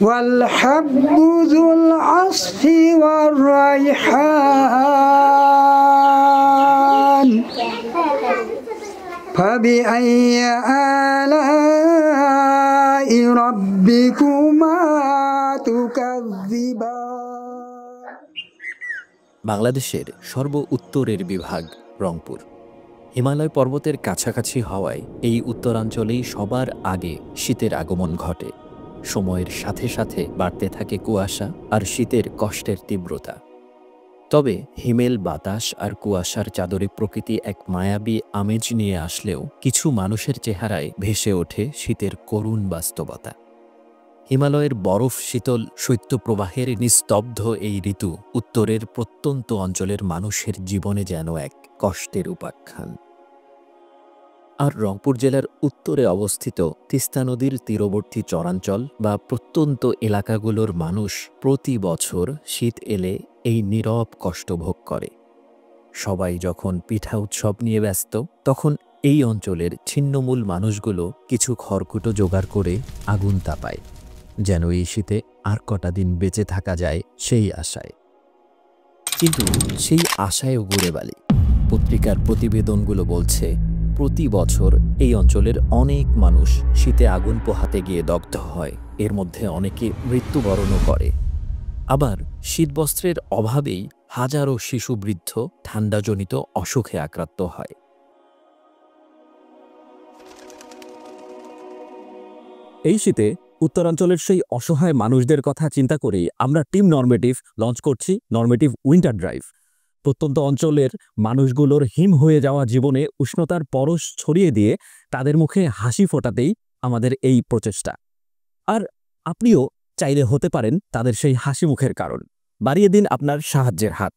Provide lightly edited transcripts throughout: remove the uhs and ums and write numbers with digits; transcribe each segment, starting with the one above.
والحب ذو العصف والريحان فبأي آلاء ربكما تكذبان। বাংলাদেশের সর্ব উত্তরের বিভাগ রংপুর। হিমালয় পর্বতের কাছাকাছি হওয়ায় এই উত্তরাঞ্চলেই সবার আগে শীতের আগমন ঘটে। সময়ের সাথে সাথে বাড়তে থাকে কুয়াশা আর শীতের কষ্টের তীব্রতা। তবে হিমেল বাতাস আর কুয়াশার চাদরে প্রকৃতি এক মায়াবী আমেজ নিয়ে আসলেও কিছু মানুষের চেহারায় ভেসে ওঠে শীতের করুণ বাস্তবতা। হিমালয়ের বরফ শীতল শৈত্যপ্রবাহের নিস্তব্ধ এই ঋতু উত্তরের প্রত্যন্ত অঞ্চলের মানুষের জীবনে যেন এক কষ্টের উপাখ্যান। আর রংপুর জেলার উত্তরে অবস্থিত তিস্তা নদীর তীরবর্তী চরাঞ্চল বা প্রত্যন্ত এলাকাগুলোর মানুষ প্রতি বছর শীত এলে এই নীরব কষ্ট ভোগ করে। সবাই যখন পিঠা উৎসব নিয়ে ব্যস্ত, তখন এই অঞ্চলের ছিন্নমূল মানুষগুলো কিছু খড়কুটো জোগাড় করে আগুন তাপায়, যেন এই শীতে আর কটা দিন বেঁচে থাকা যায় সেই আশায়। কিন্তু সেই আশায়ও ঘুরে বালি। পত্রিকার প্রতিবেদনগুলো বলছে প্রতি বছর এই অঞ্চলের অনেক মানুষ শীতে আগুন পোহাতে গিয়ে দগ্ধ হয়, এর মধ্যে অনেকে মৃত্যুবরণও করে। আবার শীতবস্ত্রের অভাবেই হাজারো শিশু বৃদ্ধ ঠান্ডাজনিত অসুখে আক্রান্ত হয়। এই শীতে উত্তরাঞ্চলের সেই অসহায় মানুষদের কথা চিন্তা করেই আমরা টিম নরমেটিভ লঞ্চ করছি নরমেটিভ উইন্টার ড্রাইভ। প্রত্যন্ত অঞ্চলের মানুষগুলোর হিম হয়ে যাওয়া জীবনে উষ্ণতার পরশ ছড়িয়ে দিয়ে তাদের মুখে হাসি ফোটাতেই আমাদের এই প্রচেষ্টা। আর আপনিও চাইলে হতে পারেন তাদের সেই হাসি মুখের কারণ। বাড়িয়ে দিন আপনার সাহায্যের হাত।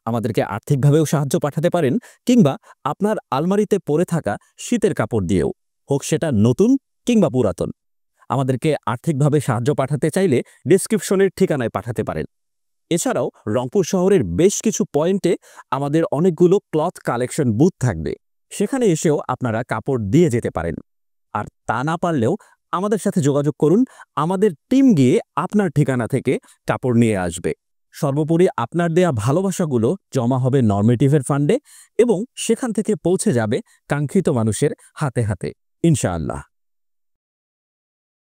আমাদেরকে আর্থিকভাবেও সাহায্য পাঠাতে পারেন, কিংবা আপনার আলমারিতে পড়ে থাকা শীতের কাপড় দিয়েও, হোক সেটা নতুন কিংবা পুরাতন। আমাদেরকে আর্থিকভাবে সাহায্য পাঠাতে চাইলে ডেসক্রিপশনের ঠিকানায় পাঠাতে পারেন। এছাড়াও রংপুর শহরের বেশ কিছু পয়েন্টে আমাদের অনেকগুলো ক্লথ কালেকশন বুথ থাকবে, সেখানে এসেও আপনারা কাপড় দিয়ে যেতে পারেন। আর তা না পারলেও আমাদের সাথে যোগাযোগ করুন, আমাদের টিম গিয়ে আপনার ঠিকানা থেকে কাপড় নিয়ে আসবে। সর্বোপরি আপনার দেয়া ভালোবাসাগুলো জমা হবে নরমেটিভের ফান্ডে এবং সেখান থেকে পৌঁছে যাবে কাঙ্ক্ষিত মানুষের হাতে হাতে, ইনশাআল্লাহ।